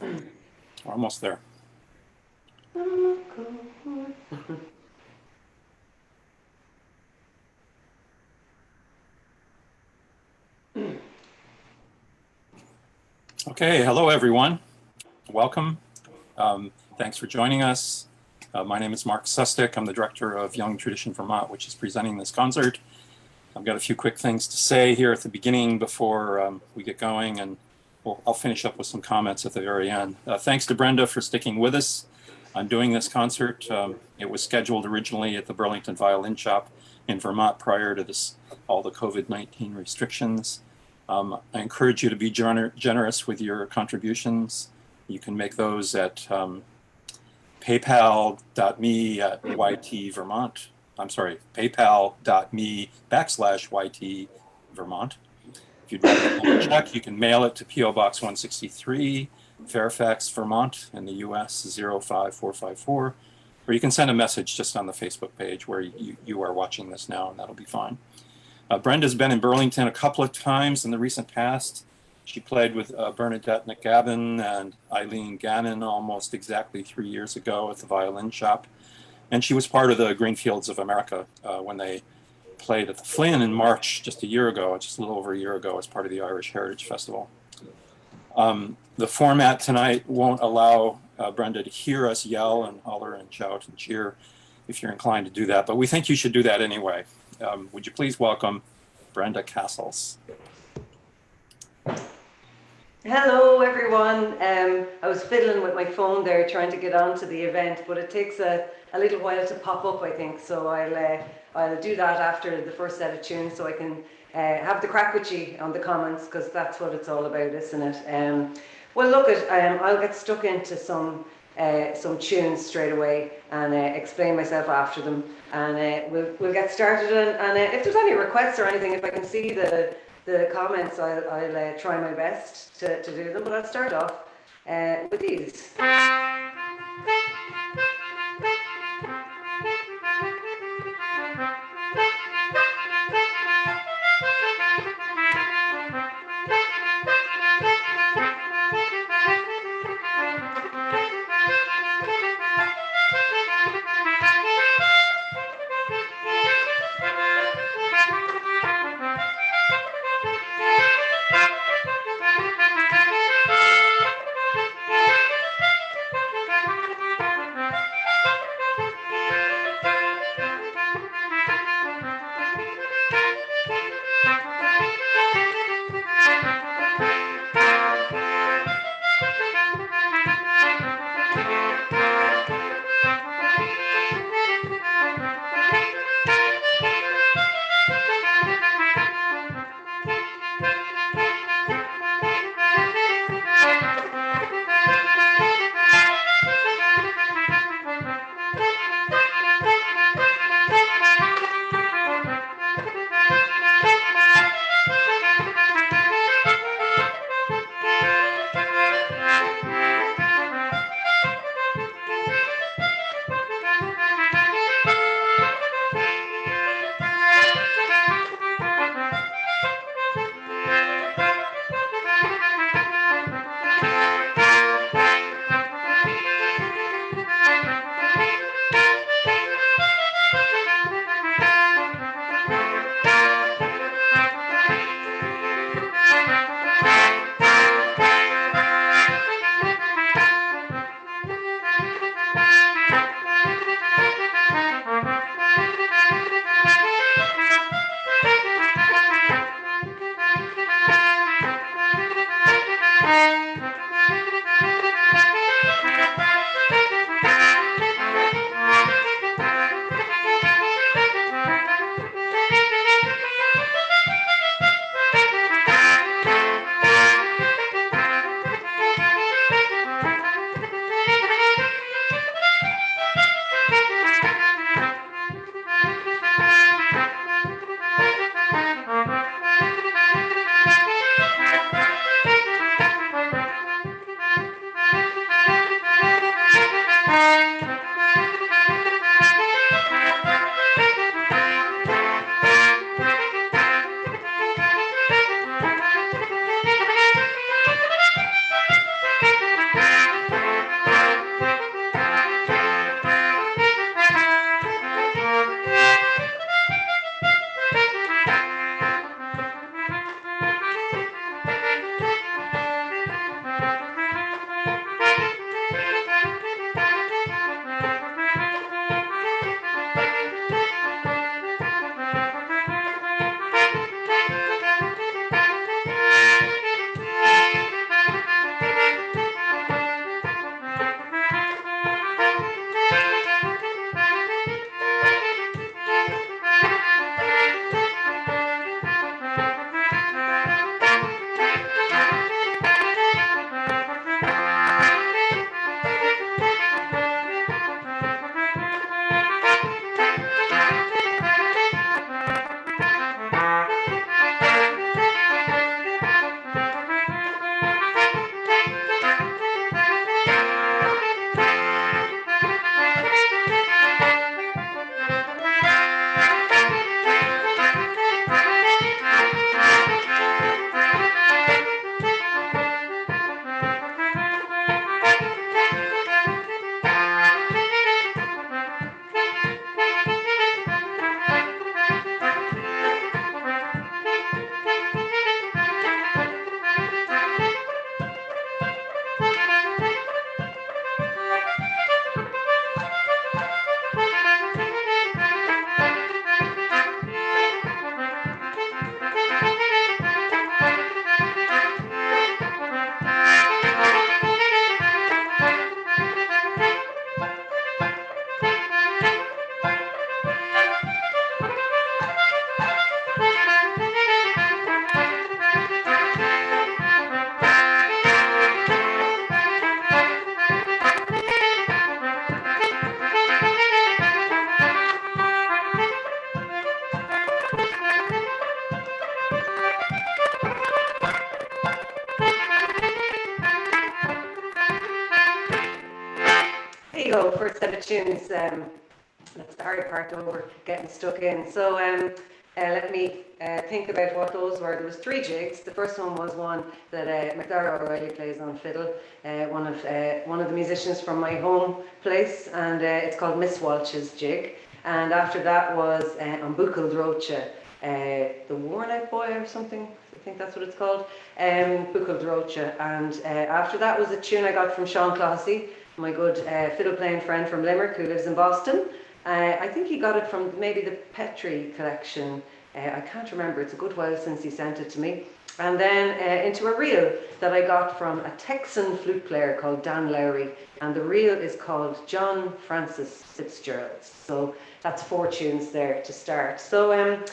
We're almost there. Okay, hello everyone. Welcome. Thanks for joining us. My name is Mark Sustick. I'm the director of Young Tradition Vermont, which is presenting this concert. I've got a few quick things to say here at the beginning before we get going, and I'll finish up with some comments at the very end. Thanks to Brenda for sticking with us on doing this concert. It was scheduled originally at the Burlington Violin Shop in Vermont prior to all the COVID-19 restrictions. I encourage you to be generous with your contributions. You can make those at paypal.me/YT I'm sorry, paypal.me/YT Vermont. If you'd rather have a check, you can mail it to P.O. Box 163, Fairfax, Vermont, in the US 05454, or you can send a message just on the Facebook page where you are watching this now, and that'll be fine. Brenda's been in Burlington a couple of times in the recent past. She played with Bernadette McGavin and Eileen Gannon almost exactly 3 years ago at the Violin Shop. And she was part of the Greenfields of America when they played at the Flynn in March, just a little over a year ago, as part of the Irish Heritage Festival. The format tonight won't allow Brenda to hear us yell and holler and shout and cheer if you're inclined to do that, but we think you should do that anyway. Would you please welcome Brenda Castles? Hello, everyone. I was fiddling with my phone there trying to get onto the event, but it takes a little while to pop up, I think. So I'll do that after the first set of tunes so I can have the crack with you on the comments, because that's what it's all about, isn't it? Well, look, I'll get stuck into some tunes straight away and explain myself after them, and we'll get started. And if there's any requests or anything, if I can see the comments, I'll try my best to do them, but I'll start off with these. you go, first set of tunes. That's the hard part over, getting stuck in. So let me think about what those were. There was three jigs. The first one was one that McDara O'Reilly plays on fiddle, one of the musicians from my home place, and it's called Miss Walsh's jig. And after that was on Buchel Drocha, the Worn Out Boy or something. I think that's what it's called. Buchel Drocha. And after that was a tune I got from Sean Clohessy, my good fiddle playing friend from Limerick who lives in Boston. I think he got it from maybe the Petrie collection. I can't remember. It's a good while since he sent it to me. And then into a reel that I got from a Texan flute player called Dan Lowry. And the reel is called John Francis Fitzgerald. So that's 4 tunes there to start. So I'm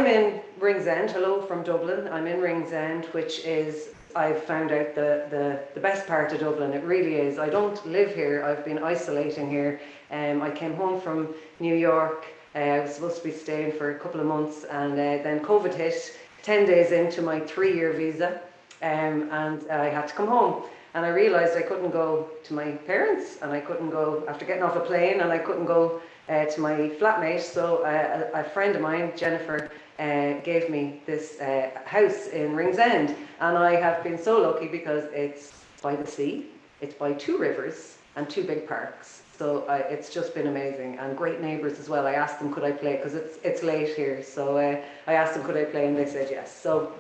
in Ringsend. Hello from Dublin. I'm in Ringsend, which is, I've found out the best part of Dublin. It really is. I don't live here. I've been isolating here. I came home from New York. I was supposed to be staying for a couple of months, and then COVID hit 10 days into my 3-year visa, and I had to come home. And I realised I couldn't go to my parents, and I couldn't go after getting off a plane, and I couldn't go to my flatmate. So a friend of mine, Jennifer, gave me this house in Ringsend, and I have been so lucky because it's by the sea, it's by 2 rivers and 2 big parks. So it's just been amazing, and great neighbours as well. I asked them could I play, because it's late here, so I asked them could I play, and they said yes. So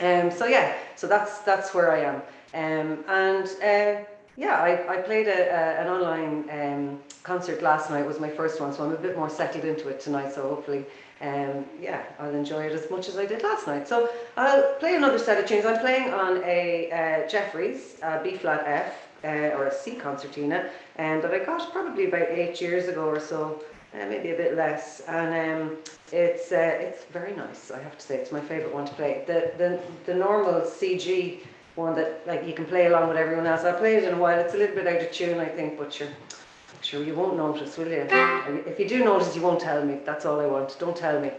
so that's where I am. I played an online concert last night. It was my first one, so I'm a bit more settled into it tonight. So hopefully, I'll enjoy it as much as I did last night. So I'll play another set of tunes. I'm playing on a Jeffries B flat F or a C concertina, and that I got probably about 8 years ago or so. Maybe a bit less, and it's very nice. I have to say, it's my favourite one to play. The normal CG one that like you can play along with everyone else. I'll play it in a while. It's a little bit out of tune, I think, but sure you won't notice, will you? If you do notice, you won't tell me. That's all I want. Don't tell me.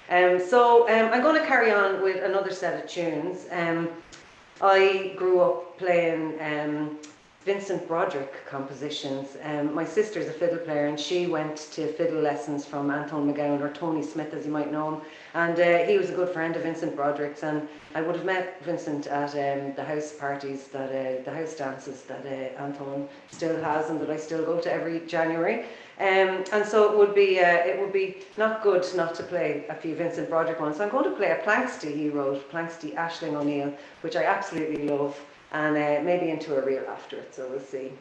I'm going to carry on with another set of tunes. I grew up playing Vincent Broderick compositions. My sister's a fiddle player, and she went to fiddle lessons from Anton McGowan, or Tony Smith as you might know him, and he was a good friend of Vincent Broderick's, and I would have met Vincent at the house parties, the house dances that Anton still has and that I still go to every January. And so it would be not good not to play a few Vincent Broderick ones. So I'm going to play a Planxty he wrote, Planxty Aisling O'Neill, which I absolutely love, and maybe into a reel after it, so we'll see.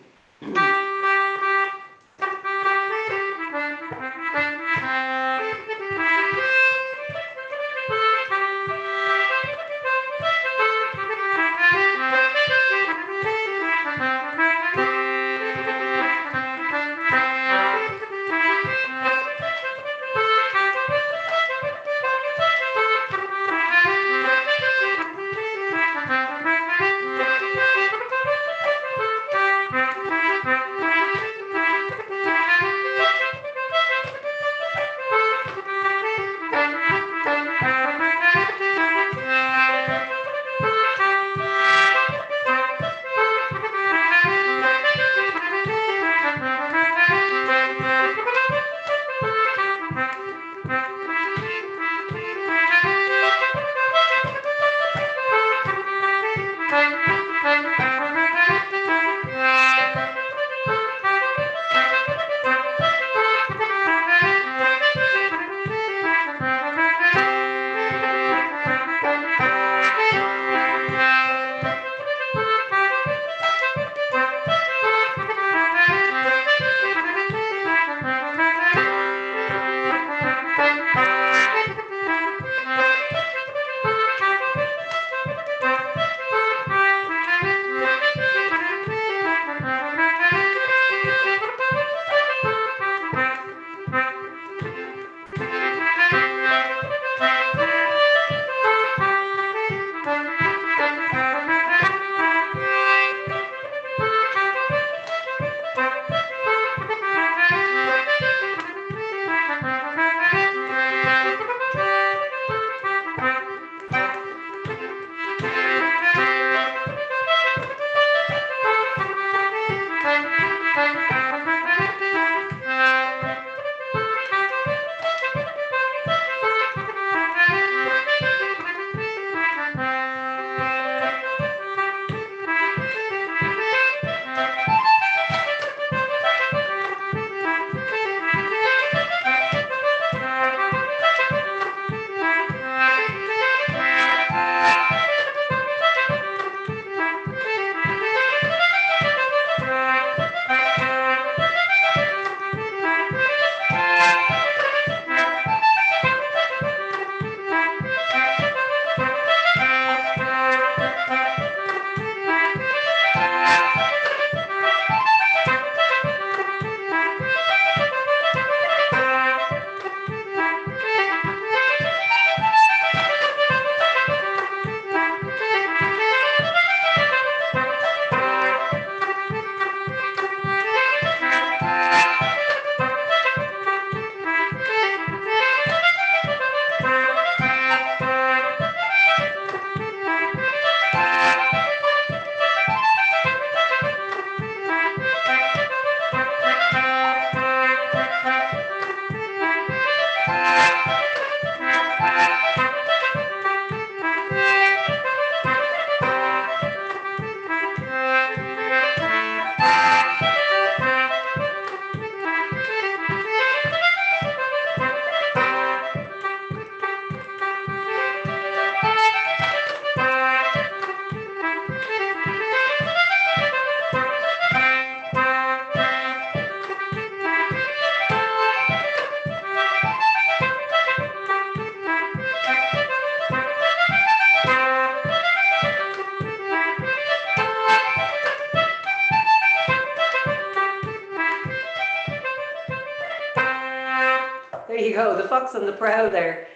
go. The Fox on the Prow there.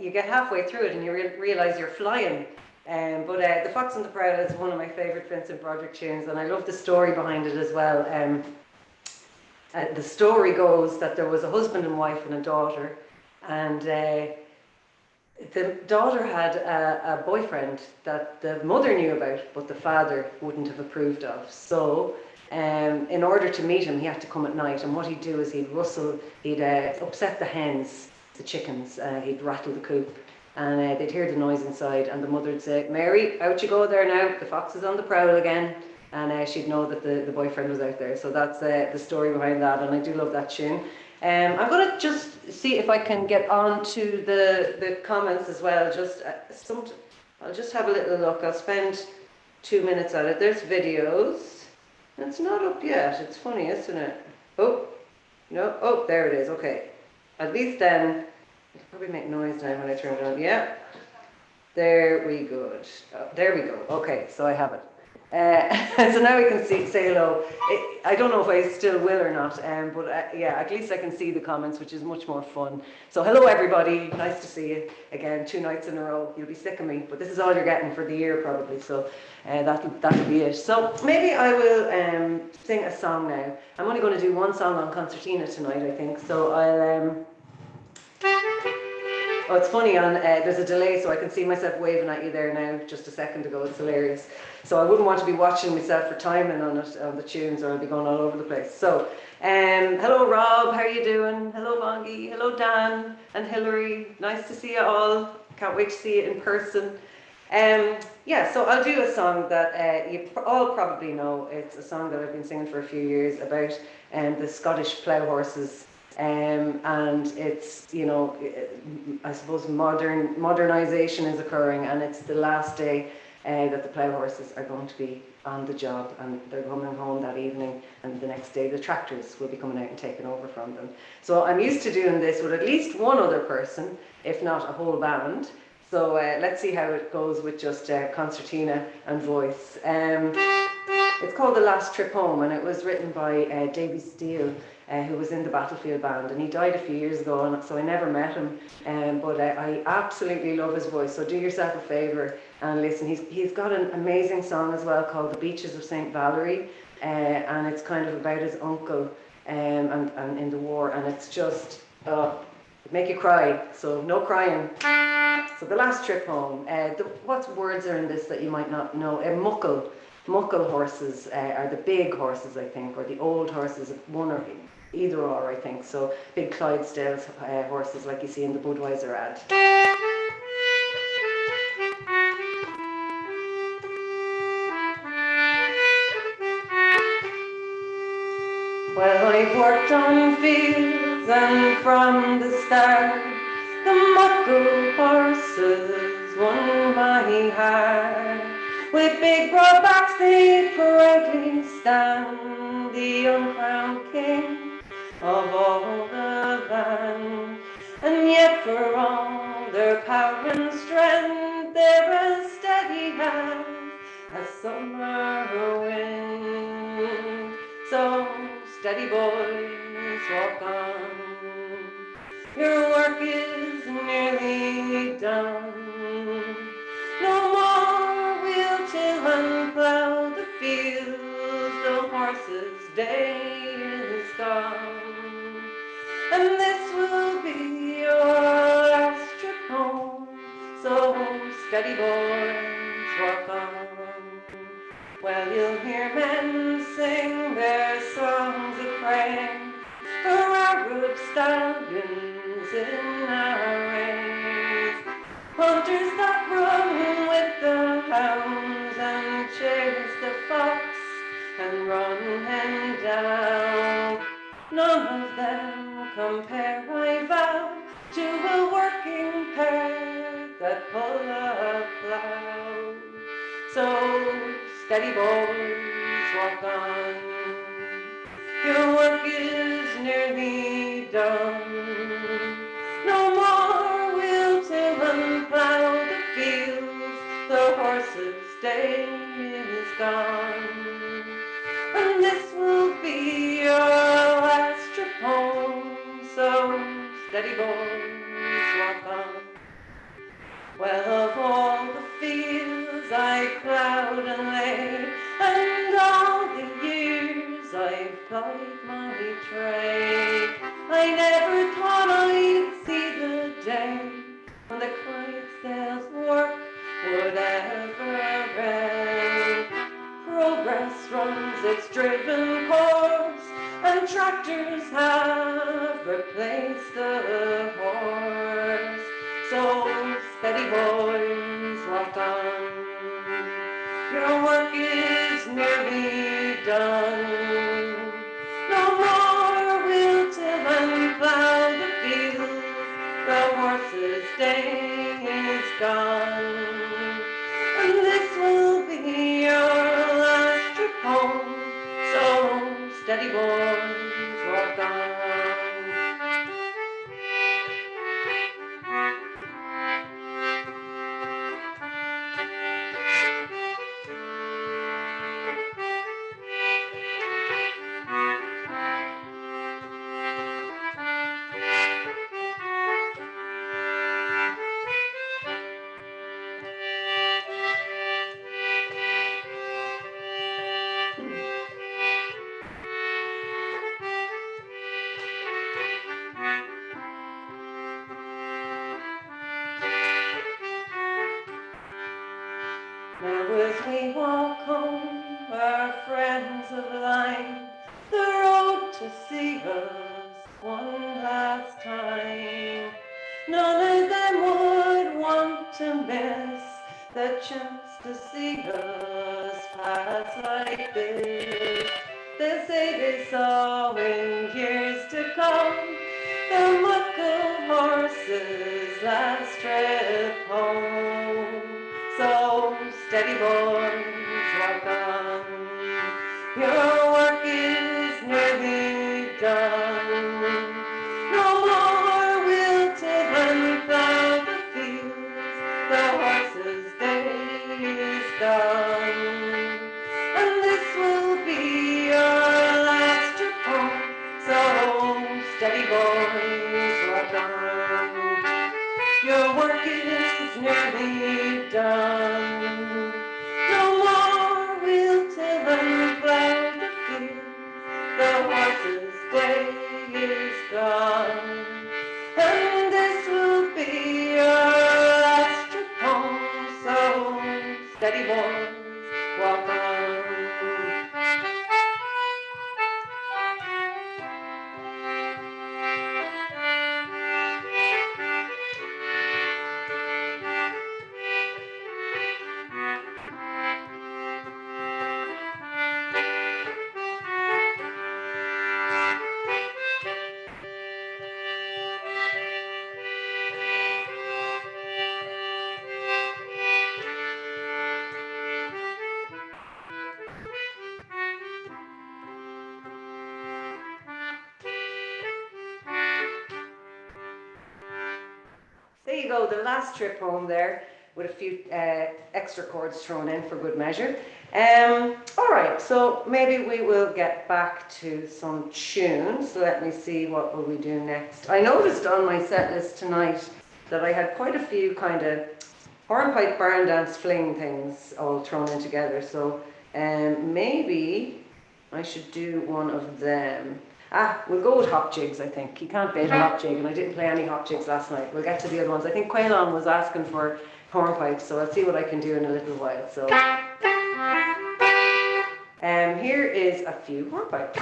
You get halfway through it and you realise you're flying. But The Fox on the Prow is one of my favourite Vincent Broderick tunes, and I love the story behind it as well. The story goes that there was a husband and wife and a daughter, and the daughter had a boyfriend that the mother knew about, but the father wouldn't have approved of. So, in order to meet him, he had to come at night. And what he'd do is he'd upset the hens, the chickens. He'd rattle the coop, and they'd hear the noise inside. And the mother would say, "Mary, out you go there now. The fox is on the prowl again." And she'd know that the boyfriend was out there. So that's the story behind that. And I do love that tune. I'm going to just see if I can get on to the comments as well. I'll just have a little look. I'll spend 2 minutes on it. There's videos. It's not up yet. It's funny, isn't it? Oh, no. Oh, there it is. Okay. At least then, it'll probably make noise now when I turn it on. Yeah. There we go. Oh, there we go. Okay, so I have it. So now we can say hello. I don't know if I still will or not, but yeah, at least I can see the comments, which is much more fun. So hello everybody, nice to see you again, 2 nights in a row. You'll be sick of me, but this is all you're getting for the year probably, so that'll be it. So maybe I will sing a song now. I'm only going to do one song on Concertina tonight, I think, so I'll... Oh, it's funny, there's a delay, so I can see myself waving at you there now, just a second ago. It's hilarious. So I wouldn't want to be watching myself for timing on the tunes, or I'll be going all over the place. So, hello Rob, how are you doing? Hello Bongi, hello Dan and Hilary. Nice to see you all. Can't wait to see you in person. Yeah, so I'll do a song that you all probably know. It's a song that I've been singing for a few years about the Scottish plough horses. And it's, you know, I suppose modernization is occurring, and it's the last day that the plough horses are going to be on the job, and they're coming home that evening, and the next day the tractors will be coming out and taking over from them. So I'm used to doing this with at least one other person, if not a whole band. So let's see how it goes with just concertina and voice. It's called The Last Trip Home, and it was written by Davy Steele, who was in the Battlefield Band, and he died a few years ago, and so I never met him, but I absolutely love his voice. So do yourself a favour and listen. He's got an amazing song as well called The Beaches of St Valerie, and it's kind of about his uncle and in the war, and it's just it'd make you cry, so no crying. So The Last Trip Home. What words are in this that you might not know? Muckle horses are the big horses, I think, or the old horses, one or either or, I think. So big Clydesdales horses like you see in the Budweiser ad. Well, I've worked on fields, and from the start the muckle horses won my heart. With big broad backs they proudly stand, the uncrowned king of all the land. And yet for all their power and strength, they're as steady as a summer wind. So steady boys, walk on, your work is nearly done. No more we'll till and plough the fields, the horses' day is gone. And this will be your last trip home, so steady boys, walk on. Well, you'll hear men sing their songs of praise for Arab stallions in a race. Hunters that run with the hounds and chase the fox and run him down. None of them compare, I vow, to a working pair that pull a plough. So steady boys, walk on, your work is nearly done. No more we'll till and plough the fields, the horses' day is gone. And this will be your last trip home, so steady boys, walk on. Well, of all the fields I plowed and laid, and all the years I've plied my trade, I never thought I'd see the day when the Clydesdale's work would ever end. Progress runs its driven course, and tractors have replaced the horse. So steady boys, walk on. Your work is nearly done. No more will till and plow the field. The horse's day is gone. And this will be your last trip home. So steady boys, walk on. Now as we walk home, our friends have lined the road to see us one last time. None of them would want to miss the chance to see us pass like this. They say they saw in years to come the muckle horse's last trip home. So steady boys, walk on. Your work is nearly done. No more will till and plow the fields. The horse's day is done. And this will be your last trip home. So steady boys, walk on. Your work is nearly done. No more will till and plow the fields. The horse's day is gone. And this will be your last trip home. So steady boys, walk on. There you go, the last trip home there with a few extra chords thrown in for good measure. All right, so maybe we will get back to some tunes. So let me see, what will we do next? I noticed on my set list tonight that I had quite a few kind of hornpipe barn dance fling things all thrown in together. So maybe I should do one of them. We'll go with hop jigs, I think. You can't beat a hop jig, and I didn't play any hop jigs last night. We'll get to the other ones. I think Quaylon was asking for hornpipes, so I'll see what I can do in a little while. So, here is a few hornpipes.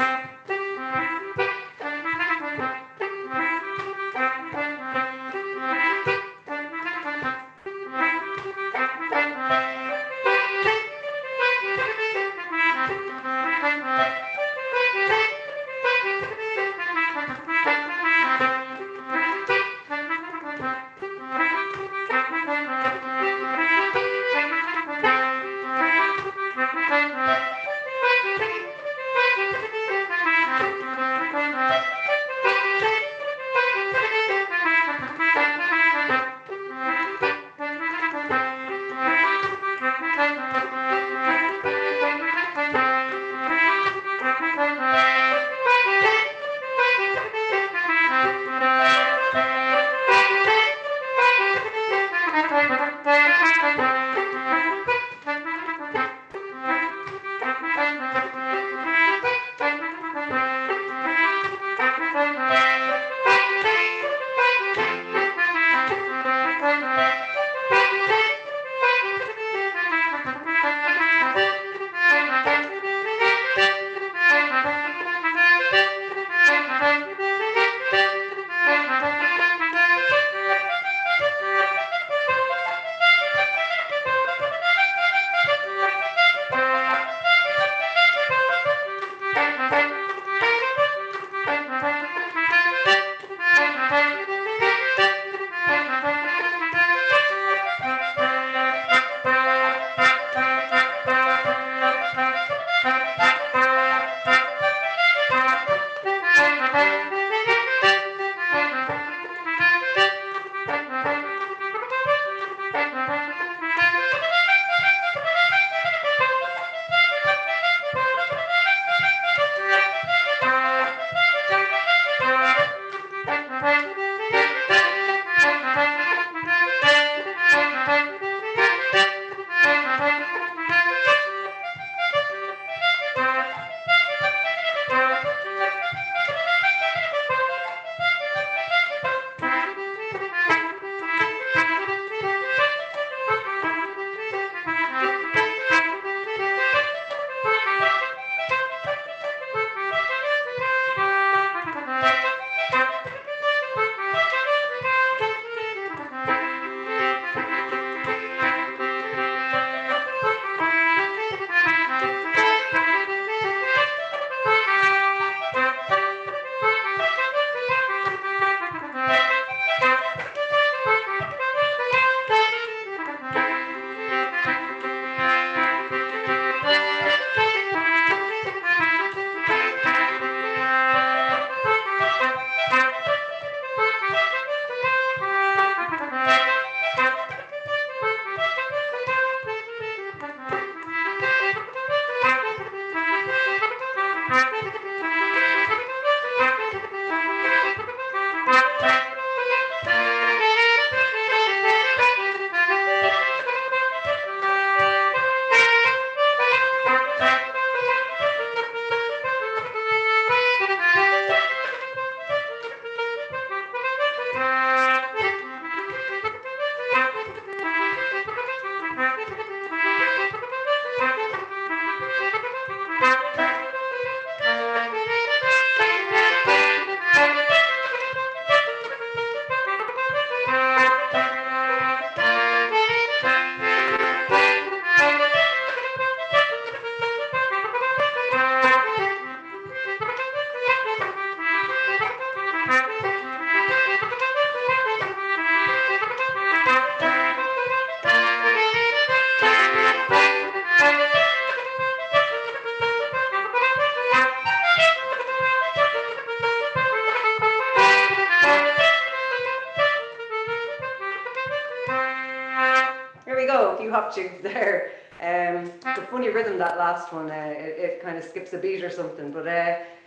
hop jigs there. The funny rhythm, that last one, it kind of skips a beat or something, but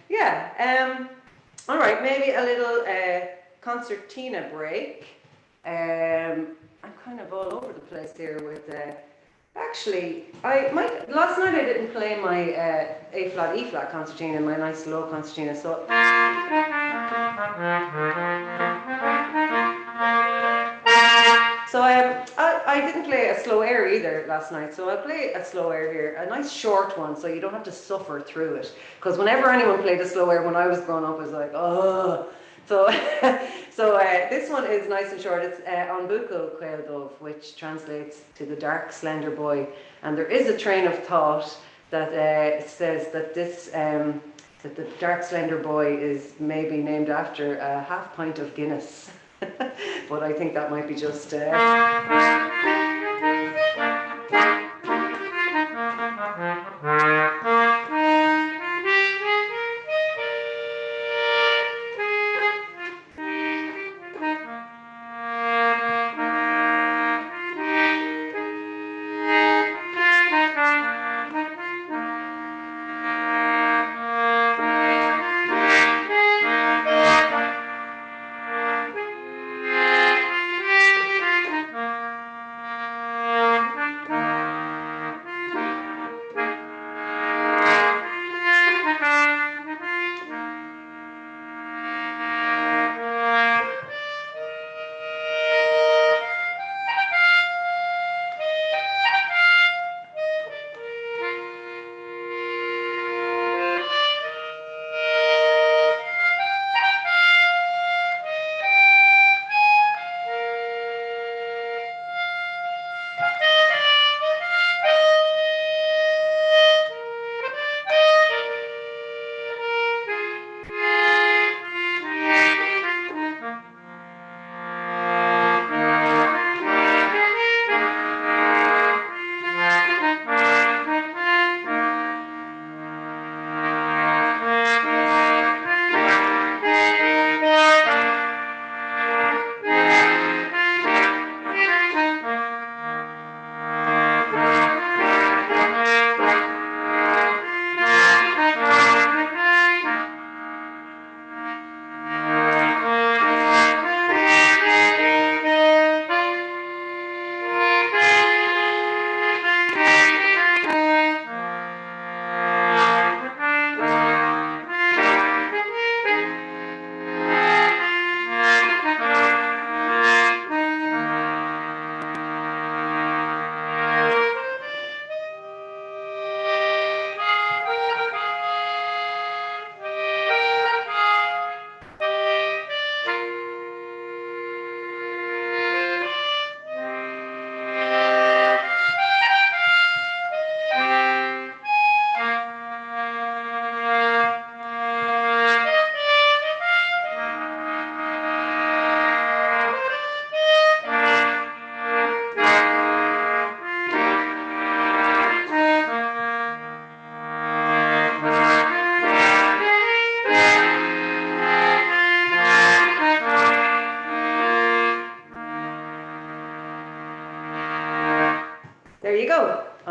yeah. All right, maybe a little Concertina Break. I'm kind of all over the place here with. Actually, last night I didn't play my A flat E flat concertina, my nice low concertina. So. So I didn't play a slow air either last night, so I'll play a slow air here, a nice short one, so you don't have to suffer through it. Because whenever anyone played a slow air when I was growing up, I was like, oh. So, this one is nice and short. It's On Bucco Quail Dove, which translates to the dark slender boy. And there is a train of thought that says that that the dark slender boy is maybe named after a half pint of Guinness. But I think that might be just.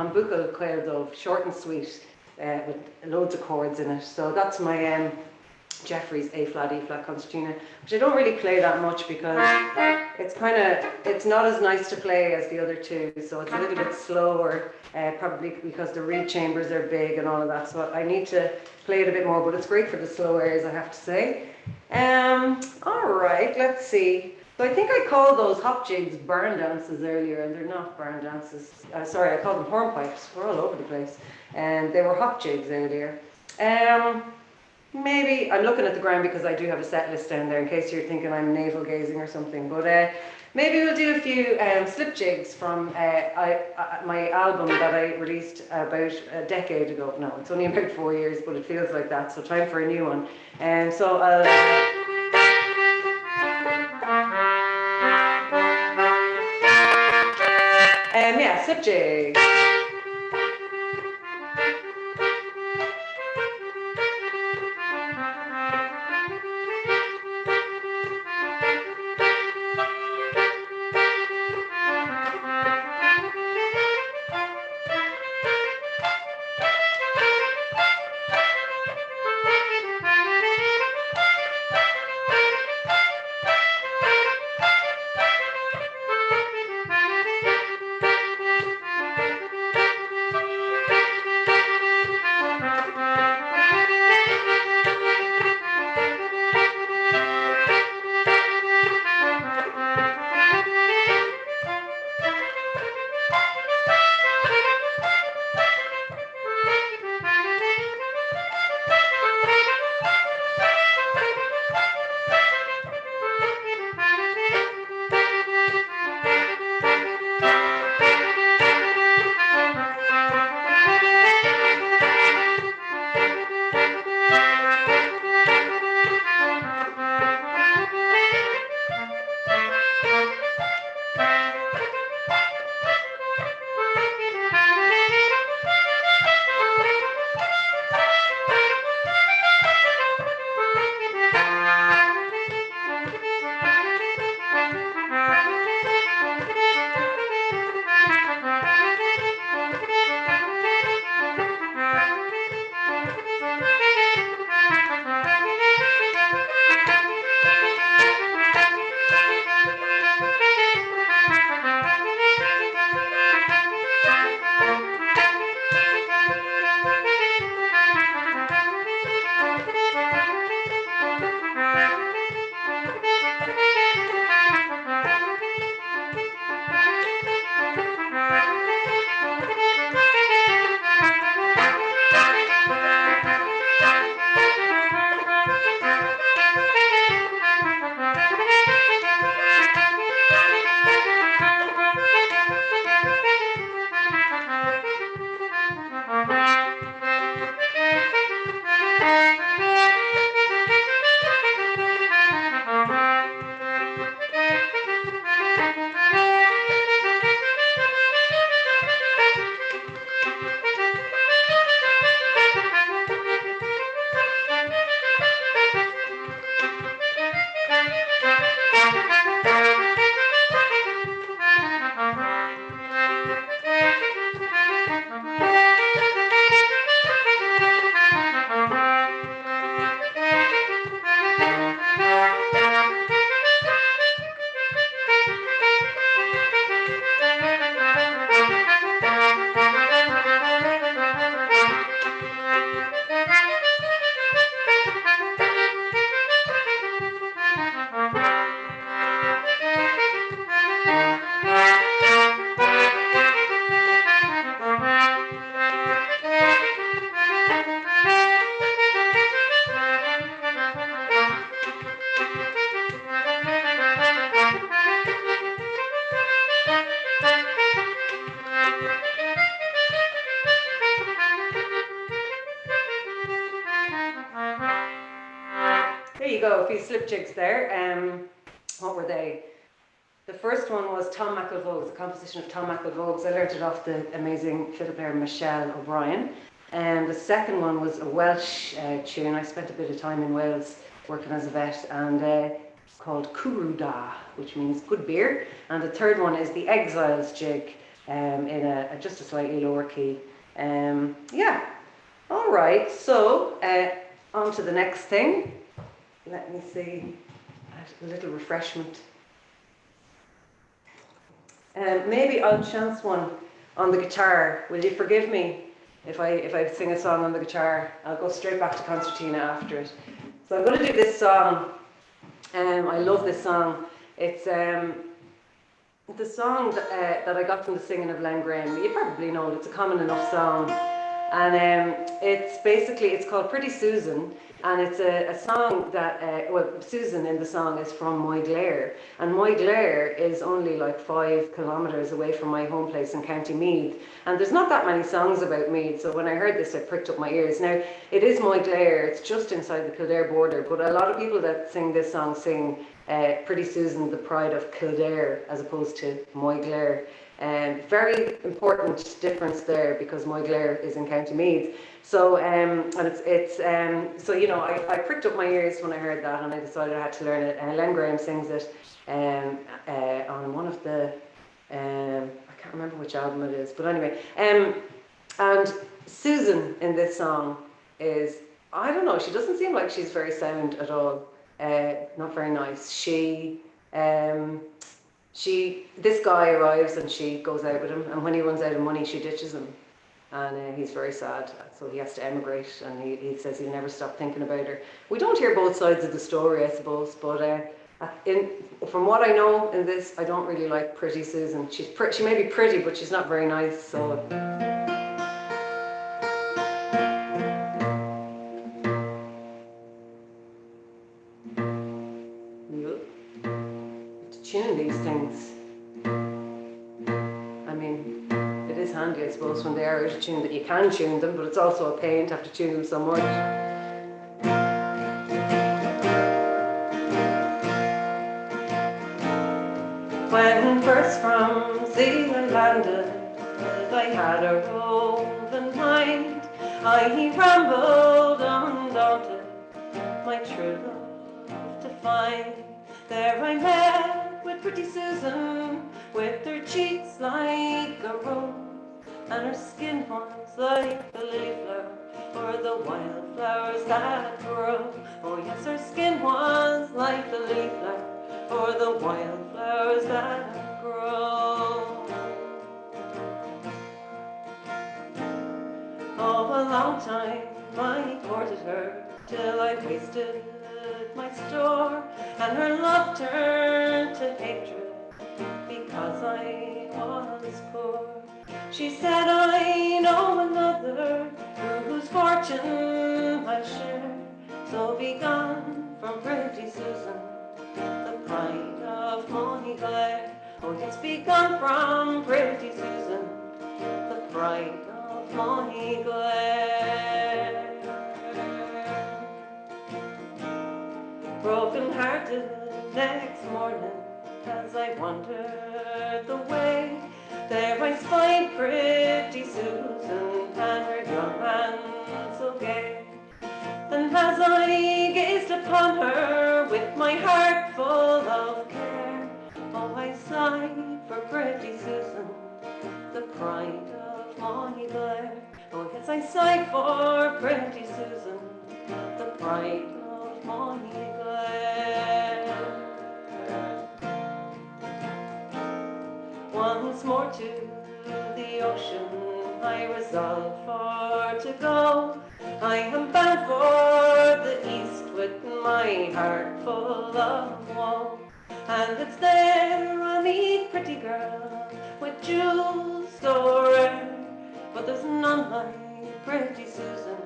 an buachail Caeldóibh, short and sweet, with loads of chords in it. So that's my Jeffrey's A flat, E flat concertina, which I don't really play that much because it's not as nice to play as the other two, so it's a little bit slower, probably because the reed chambers are big and all of that, so I need to play it a bit more, but it's great for the slow airs, I have to say. Alright, let's see. So I think I called those hop jigs barn dances earlier, and they're not barn dances. Sorry, I called them hornpipes. We're all over the place. And they were hop jigs earlier. Maybe, I'm looking at the ground because I do have a set list down there in case you're thinking I'm navel gazing or something, but maybe we'll do a few slip jigs from my album that I released about a decade ago. No, it's only about 4 years, but it feels like that, so time for a new one. And so I'll... yeah, slip jigs. There you go, a few slip jigs there. What were they? The first one was Tom McElvogue's, a composition of Tom McElvogue's. I learnt it off the amazing fiddle player Michelle O'Brien. And the second one was a Welsh tune. I spent a bit of time in Wales working as a vet, and called Cwrw Da, which means good beer. And the third one is the Exiles jig, in just a slightly lower key. Yeah. All right. So on to the next thing. Let me see. A little refreshment. Maybe I'll chance one on the guitar. Will you forgive me if I sing a song on the guitar? I'll go straight back to Concertina after it. So I'm going to do this song. I love this song. It's the song that I got from the singing of Len Graham. You probably know it. It's a common enough song. And it's called Pretty Susan, and it's a song that, Susan in the song is from Moyglare, and Moyglare is only like 5 kilometres away from my home place in County Meath, and there's not that many songs about Meath, so when I heard this I pricked up my ears. Now, it is Moyglare, it's just inside the Kildare border, but a lot of people that sing this song sing Pretty Susan, the pride of Kildare, as opposed to Moyglare. Very important difference there, because Moyglare is in County Meath. So and so I pricked up my ears when I heard that, and I decided I had to learn it. Len Graham sings it on one of the I can't remember which album it is, but anyway. And Susan in this song is, I don't know, she doesn't seem like she's very sound at all. Not very nice. This guy arrives and she goes out with him, and when he runs out of money she ditches him, and he's very sad, so he has to emigrate, and he says he'll never stop thinking about her. We don't hear both sides of the story, I suppose, but from what I know in this, I don't really like Pretty Susan. She may be pretty, but she's not very nice, so... Tune these things. I mean, it is handy, I suppose, when they are out of tune, that you can tune them, but it's also a pain to have to tune them so much. When first from Zealand landed, I had a roving mind. I rambled undaunted, my true love to find. There I met with Pretty Susan, with her cheeks like a rose, and her skin was like the lily flower, or the wildflowers that grow. Oh yes, her skin was like the lily flower, or the wildflowers that grow. Oh, a long time I courted her, till I wasted my store, and her love turned to hatred, because I was poor. She said, I know another whose fortune I'll share, so be gone from Pretty Susan, the pride of Moyglare. Oh yes, be gone from Pretty Susan, the pride of Moyglare. Broken hearted next morning, as I wandered the way, there I spied Pretty Susan, and her young man so gay. And as I gazed upon her with my heart full of care, oh, I sighed for Pretty Susan, the pride of Moyglare. Oh yes, I sighed for Pretty Susan, the pride of Moyglare. Once more to the ocean I resolve for to go. I am bound for the east with my heart full of woe. And it's there I'll meet pretty girl with jewels so rare, but there's none like Pretty Susan,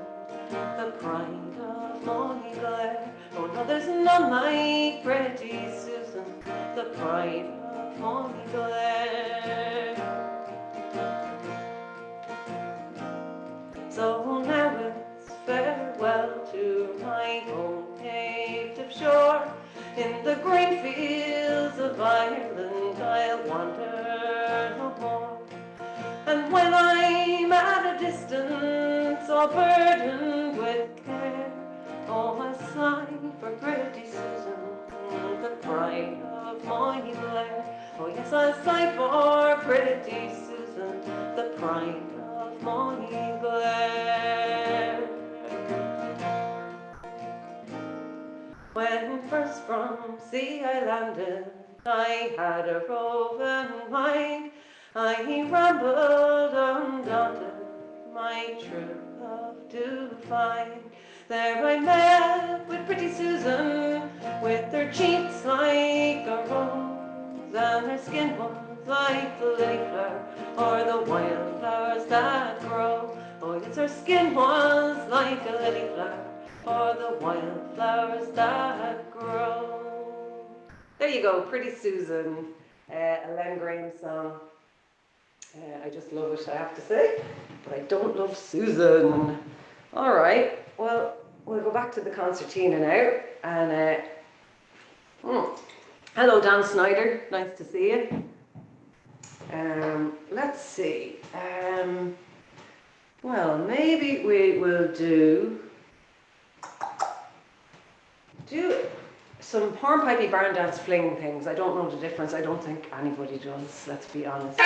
the pride of Moyglare. Oh no, there's none like Pretty Susan, the pride of Moyglare. So now it's farewell to my own native shore. In the green fields of Ireland I'll wander no more. And when I'm at a distance or burdened with care, oh, I'll sigh for Pretty Susan, the pride of Moyglare. Oh yes, I'll sigh for Pretty Susan, When first from sea I landed, I had a roving mind. I rambled undaunted, my true love to find. There I met with pretty Susan, with her cheeks like a rose, and her skin was like the lily flower, or the wildflowers that grow. Oh yes, her skin was like a lily flower, or the wildflowers that grow. There you go, Pretty Susan, a Len Graham song. I just love it, I have to say, but I don't love Susan. All right, well, we'll go back to the concertina now. And hello, Dan Snyder, nice to see you. Let's see. Well, maybe we will do some hornpipey barn dance fling things. I don't know the difference. I don't think anybody does, let's be honest.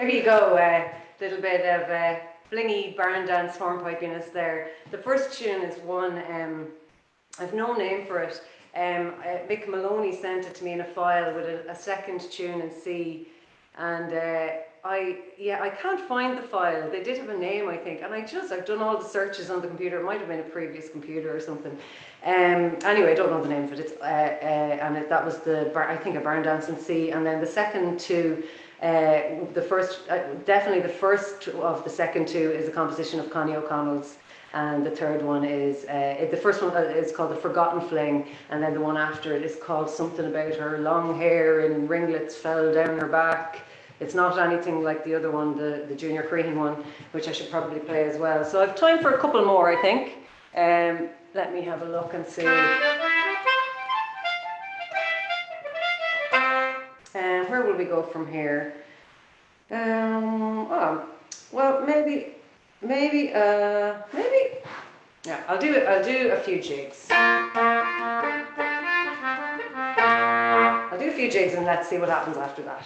There you go, a little bit of flingy barn dance hornpipiness there. The first tune is one, I've no name for it. Mick Maloney sent it to me in a file with a second tune in C, and I can't find the file. They did have a name, I think, and I've done all the searches on the computer. It might have been a previous computer or something. Anyway, I don't know the name of it. That was I think a barn dance in C, and then the second two. The first, definitely the first of the second two is a composition of Connie O'Connell's, and the third one is, the first one is called The Forgotten Fling, and then the one after it is called something about her long hair and ringlets fell down her back. It's not anything like the other one, the Junior Crean one, which I should probably play as well. So I've time for a couple more, I think. Let me have a look and see. Where will we go from here? Well, maybe. Yeah, I'll do a few jigs. I'll do a few jigs and let's see what happens after that.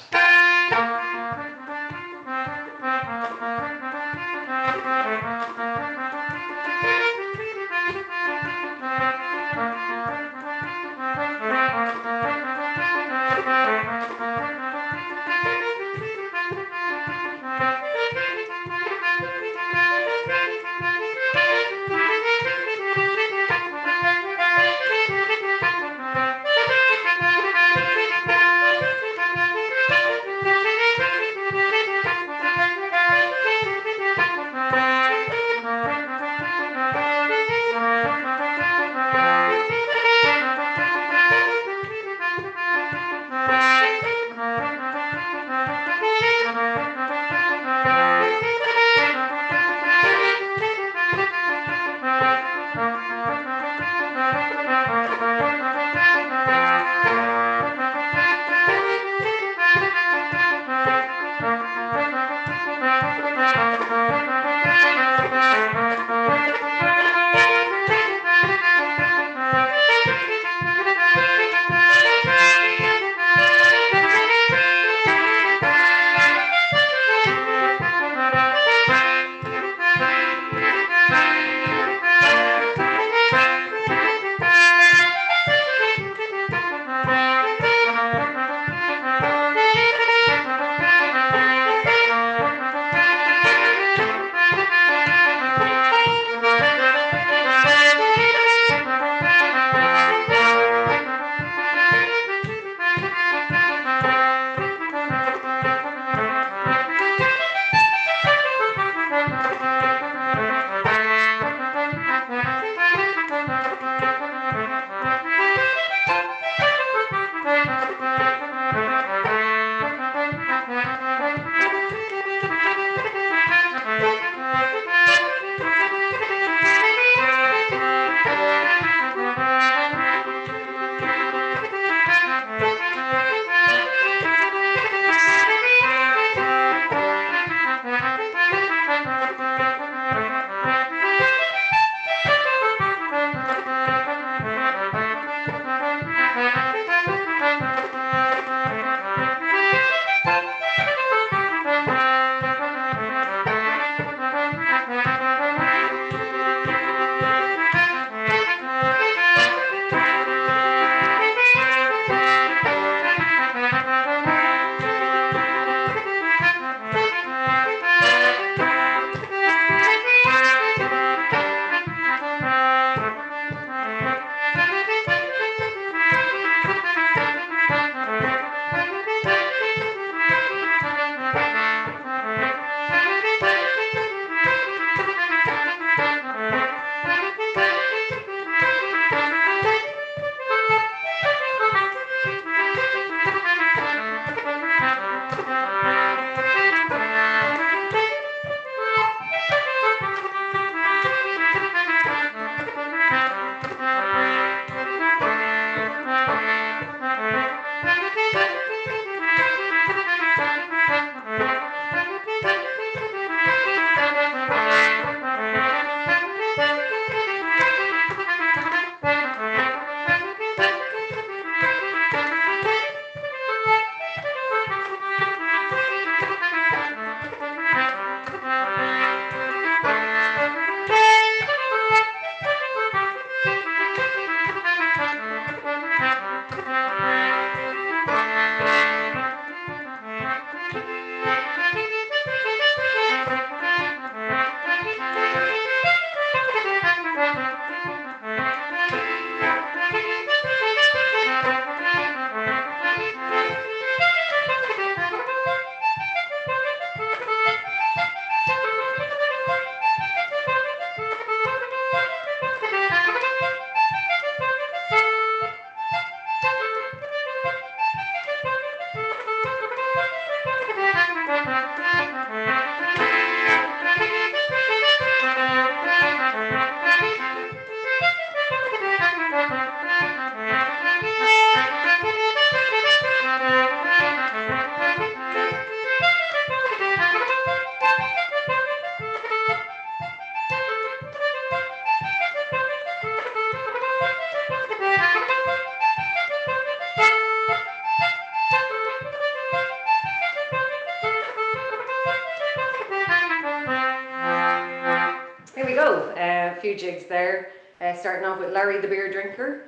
few jigs there. Starting off with Larry the Beer Drinker,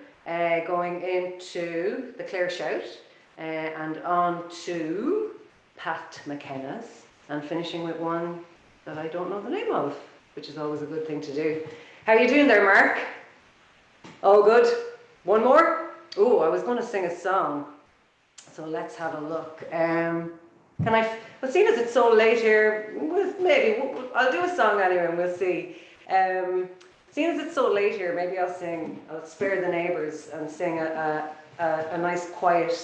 going into the Clare Shout, and on to Pat McKenna's, and finishing with one that I don't know the name of, which is always a good thing to do. How are you doing there, Mark? Oh, good. One more? Oh, I was going to sing a song, so let's have a look. Well, seeing as it's so late here, I'll do a song anyway and we'll see. Seeing as it's so late here, maybe I'll spare the neighbours and sing a nice quiet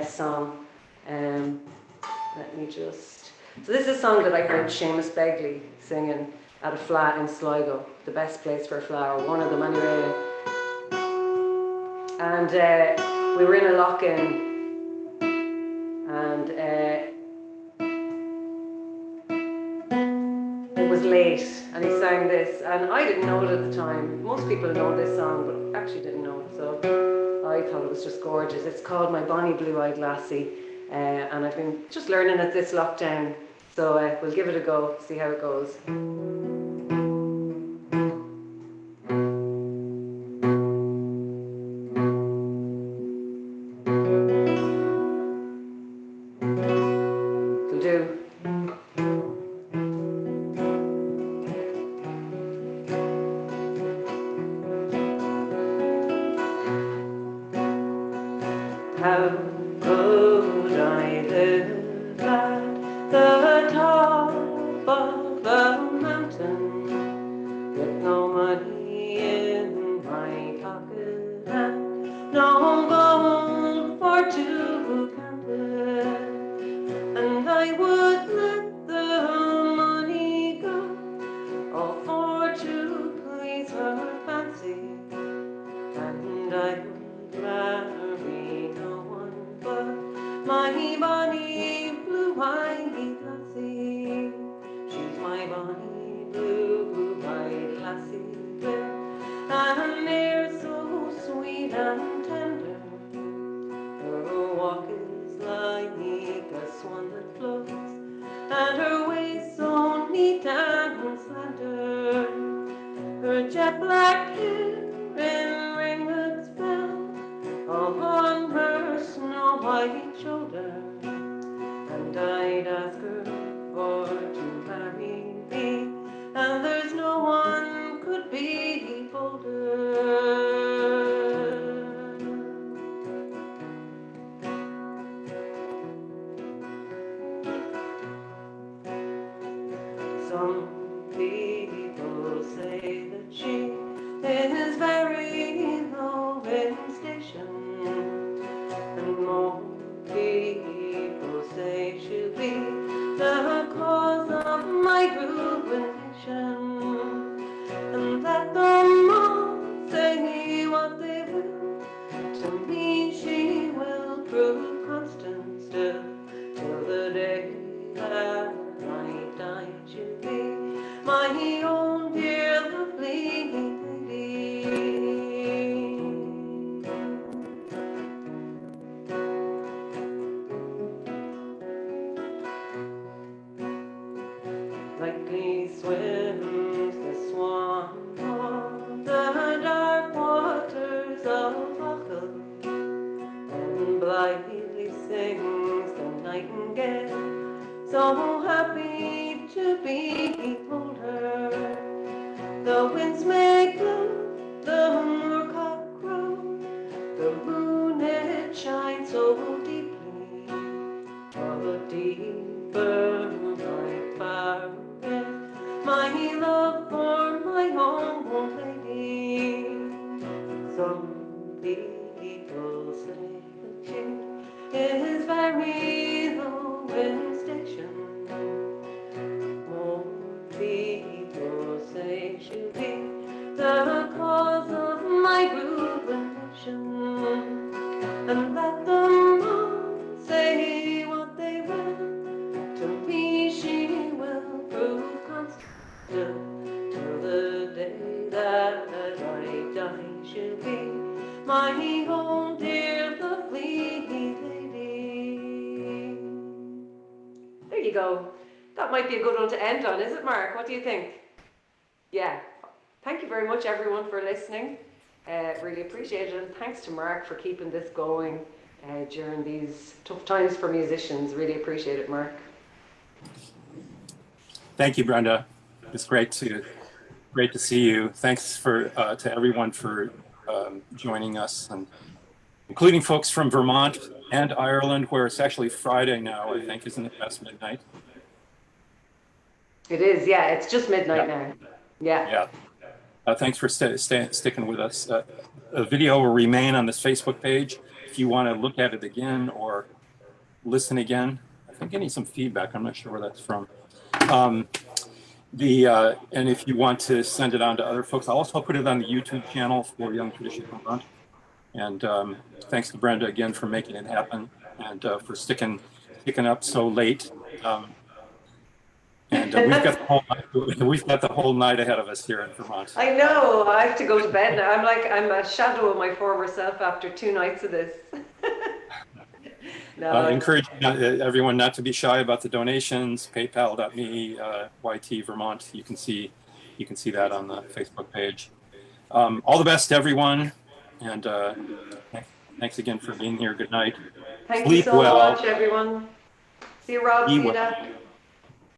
song. Let me just... So this is a song that I heard Seamus Begley singing at a flat in Sligo, the best place for a flower, one of them anyway. And we were in a lock-in, and it was late, and he sang this, and I didn't know it at the time. Most people know this song, but actually didn't know it, so I thought it was just gorgeous. It's called My Bonnie Blue-Eyed Lassie, and I've been just learning it this lockdown, so we'll give it a go, see how it goes. How could I live at the top of the mountain with no money in my pocket and no gold for to count it? And I would let the money go, all for to please her fancy, and I would marry no one but my Bonnie Blue-Eyed Lassie. She's my Bonnie Blue-Eyed Lassie, with an air so sweet and tender. Her walk is like a swan that floats, and her waist so neat and slender. Her jet black hair in ringlets fell on her snow white shoulder, and I'd ask her for to marry me, and there's no one could be bolder. Some people say that she is very low in station, and more people say she'll be the cause of my ruination, and that the moths say what they will, to me she will prove constant still, till the day that I die. She'll be my own dear lovely lady. Lightly swims the swan on the dark waters of Lochel, and blithely sings the nightingale, so happy to behold her. The winds may blow, the moorcock crow, the moon it shines so deeply, all deeper my far away, my love for my own lady. Some people say that she is very low in station, more people say she'll be the cause of my ruination, and that the moths say what they will, to me she will prove constant till the day that I die. She'll be my own dear lovely lady. There you go. That might be a good one to end on, is it, Mark? What do you think? Yeah, thank you very much, everyone, for listening. Really appreciate it. And thanks to Mark for keeping this going during these tough times for musicians. Really appreciate it, Mark. Thank you, Brenda. It's great to see you. Thanks to everyone for joining us, and including folks from Vermont and Ireland, where it's actually Friday now, I think, isn't it? Past midnight. It is, yeah. It's just midnight now. Yeah. Thanks for sticking with us. A video will remain on this Facebook page if you want to look at it again or listen again. I think I need some feedback. I'm not sure where that's from. And if you want to send it on to other folks, I'll also put it on the YouTube channel for Young Tradition Vermont. And thanks to Brenda again for making it happen, and for sticking up so late. And we've got the whole night ahead of us here in Vermont. I know. I have to go to bed now. I'm a shadow of my former self after 2 nights of this. No. I encourage everyone not to be shy about the donations. PayPal.me, YT Vermont. You can see that on the Facebook page. All the best to everyone, and thanks again for being here. Good night. Thank you so much, everyone. See you, Rob. See you, Dad.